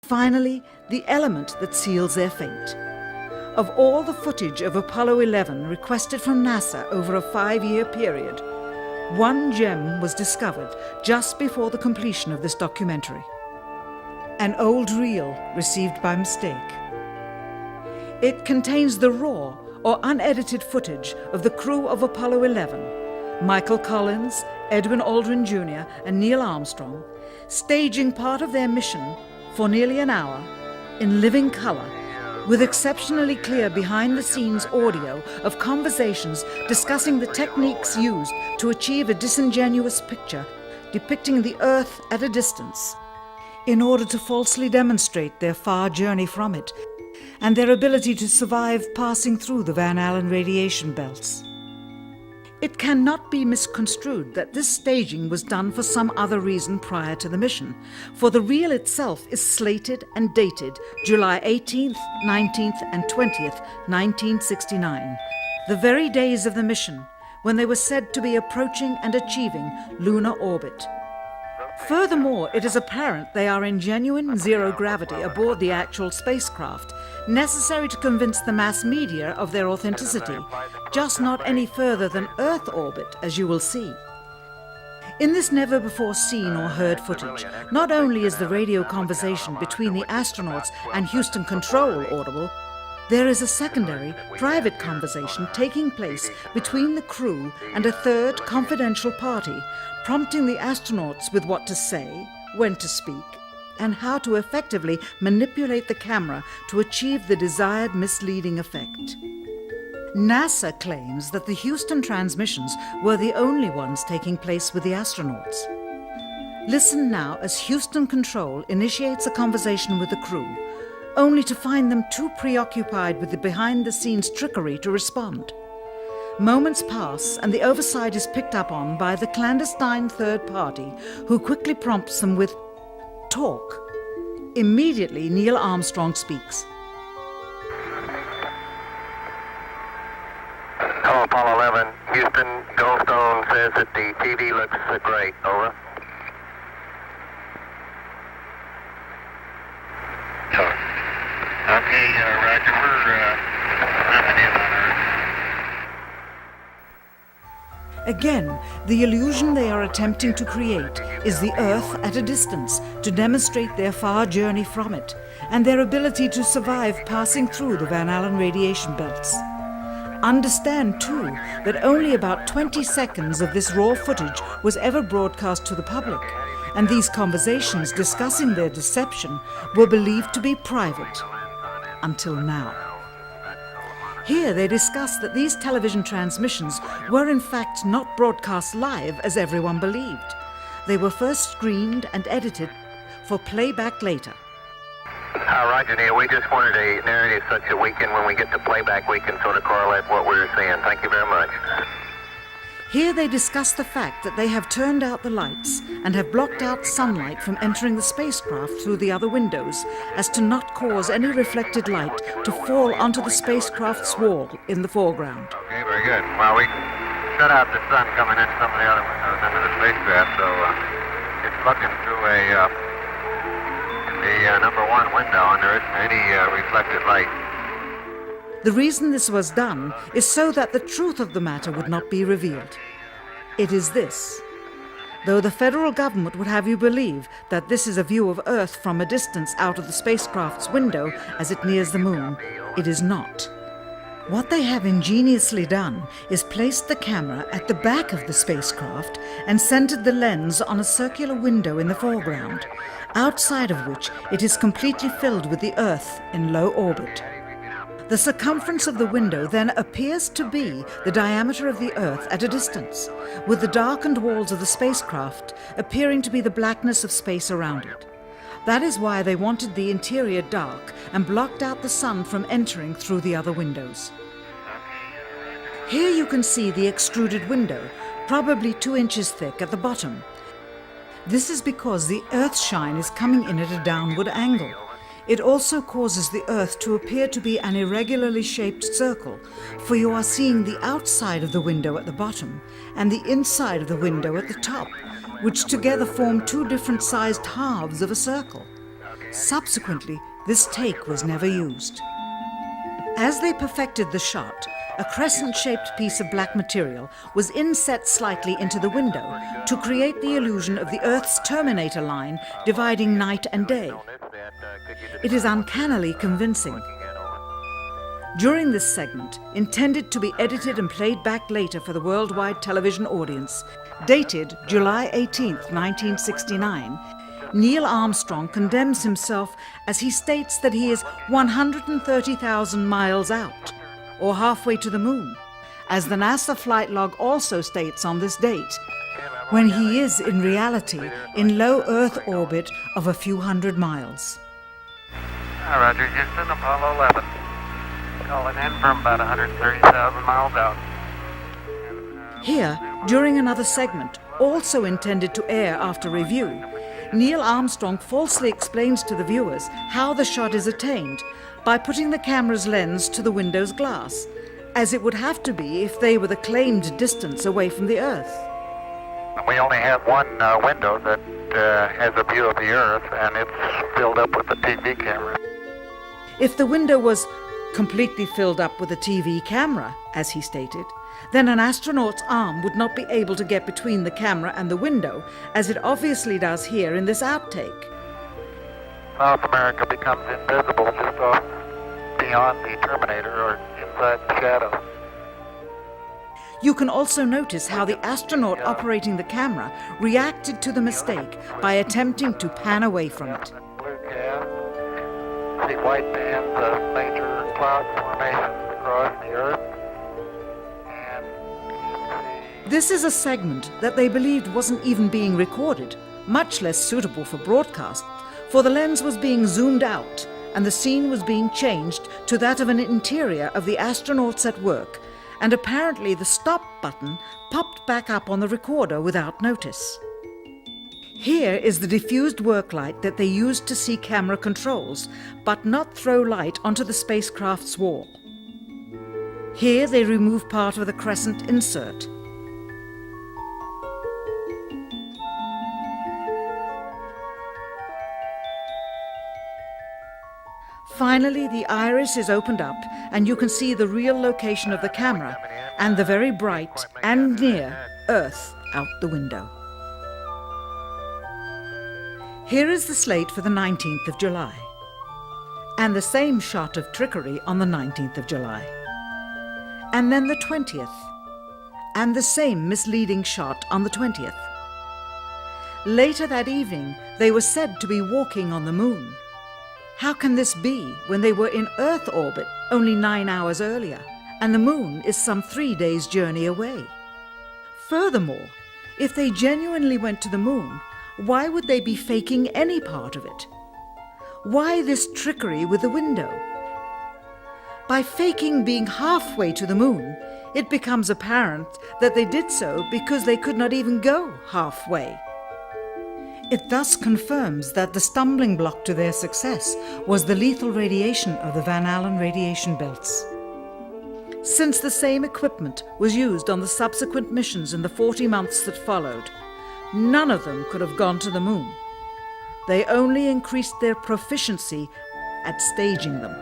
Finally, the element that seals their fate. Of all the footage of Apollo 11 requested from NASA over a 5-year period, one gem was discovered just before the completion of this documentary. An old reel received by mistake. It contains the raw or unedited footage of the crew of Apollo 11, Michael Collins, Edwin Aldrin Jr. and Neil Armstrong, staging part of their mission for nearly an hour in living color, with exceptionally clear behind-the-scenes audio of conversations discussing the techniques used to achieve a disingenuous picture depicting the Earth at a distance, in order to falsely demonstrate their far journey from it and their ability to survive passing through the Van Allen radiation belts. It cannot be misconstrued that this staging was done for some other reason prior to the mission, for the reel itself is slated and dated July 18th, 19th and 20th, 1969, the very days of the mission when they were said to be approaching and achieving lunar orbit. Furthermore, it is apparent they are in genuine zero gravity aboard the actual spacecraft, necessary to convince the mass media of their authenticity, just not any further than Earth orbit, as you will see. In this never-before-seen or heard footage, not only is the radio conversation between the astronauts and Houston Control audible, there is a secondary, private conversation taking place between the crew and a third confidential party, prompting the astronauts with what to say, when to speak, and how to effectively manipulate the camera to achieve the desired misleading effect. NASA claims that the Houston transmissions were the only ones taking place with the astronauts. Listen now as Houston Control initiates a conversation with the crew, only to find them too preoccupied with the behind-the-scenes trickery to respond. Moments pass and the oversight is picked up on by the clandestine third party, who quickly prompts them with talk. Immediately, Neil Armstrong speaks. Hello, Apollo 11. Houston, Goldstone says that the TV looks great. Over. Okay, Roger. We're coming in on Earth. Again, the illusion they are attempting to create is the Earth at a distance to demonstrate their far journey from it and their ability to survive passing through the Van Allen radiation belts. Understand, too, that only about 20 seconds of this raw footage was ever broadcast to the public, and these conversations discussing their deception were believed to be private. Until now. Here they discuss that these television transmissions were in fact not broadcast live as everyone believed. They were first screened and edited for playback later. Roger, Neil. We just wanted a narrative such that we can, when we get to playback, we can sort of correlate what we were seeing. Thank you very much. Here they discuss the fact that they have turned out the lights and have blocked out sunlight from entering the spacecraft through the other windows, as to not cause any reflected light to fall onto the spacecraft's wall in the foreground. Okay, very good. Well, we shut out the sun coming in some of the other windows into the spacecraft, so it's looking through the number one window, and there isn't any reflected light. The reason this was done is so that the truth of the matter would not be revealed. It is this. Though the federal government would have you believe that this is a view of Earth from a distance out of the spacecraft's window as it nears the moon, it is not. What they have ingeniously done is placed the camera at the back of the spacecraft and centered the lens on a circular window in the foreground, outside of which it is completely filled with the Earth in low orbit. The circumference of the window then appears to be the diameter of the Earth at a distance, with the darkened walls of the spacecraft appearing to be the blackness of space around it. That is why they wanted the interior dark and blocked out the sun from entering through the other windows. Here you can see the extruded window, probably 2 inches thick at the bottom. This is because the Earth's shine is coming in at a downward angle. It also causes the Earth to appear to be an irregularly shaped circle, for you are seeing the outside of the window at the bottom and the inside of the window at the top, which together form 2 different sized halves of a circle. Subsequently, this take was never used. As they perfected the shot, a crescent-shaped piece of black material was inset slightly into the window to create the illusion of the Earth's terminator line dividing night and day. It is uncannily convincing. During this segment, intended to be edited and played back later for the worldwide television audience, dated July 18, 1969, Neil Armstrong condemns himself as he states that he is 130,000 miles out, or halfway to the moon, as the NASA flight log also states on this date, when he is in reality in low Earth orbit of a few hundred miles. Roger, Houston, Apollo 11. Calling in from about 130,000 miles out. Here, during another segment, also intended to air after review, Neil Armstrong falsely explains to the viewers how the shot is attained by putting the camera's lens to the window's glass, as it would have to be if they were the claimed distance away from the Earth. We only have one window that has a view of the Earth, and it's filled up with a TV camera. If the window was completely filled up with a TV camera, as he stated, then an astronaut's arm would not be able to get between the camera and the window, as it obviously does here in this outtake. South America becomes invisible just off beyond the terminator or inside the shadow. You can also notice how the astronaut operating the camera reacted to the mistake by attempting to pan away from it. Blue cast. See white bands of major cloud formations across the Earth. This is a segment that they believed wasn't even being recorded, much less suitable for broadcast, for the lens was being zoomed out and the scene was being changed to that of an interior of the astronauts at work, and apparently the stop button popped back up on the recorder without notice. Here is the diffused work light that they used to see camera controls, but not throw light onto the spacecraft's wall. Here they remove part of the crescent insert. Finally, the iris is opened up and you can see the real location of the camera and the very bright and near Earth out the window. Here is the slate for the 19th of July, and the same shot of trickery on the 19th of July, and then the 20th, and the same misleading shot on the 20th. Later that evening, they were said to be walking on the moon. How can this be when they were in Earth orbit only 9 hours earlier, and the moon is some 3 days' journey away? Furthermore, if they genuinely went to the moon, why would they be faking any part of it? Why this trickery with the window? By faking being halfway to the moon, it becomes apparent that they did so because they could not even go halfway. It thus confirms that the stumbling block to their success was the lethal radiation of the Van Allen radiation belts. Since the same equipment was used on the subsequent missions in the 40 months that followed, none of them could have gone to the moon. They only increased their proficiency at staging them.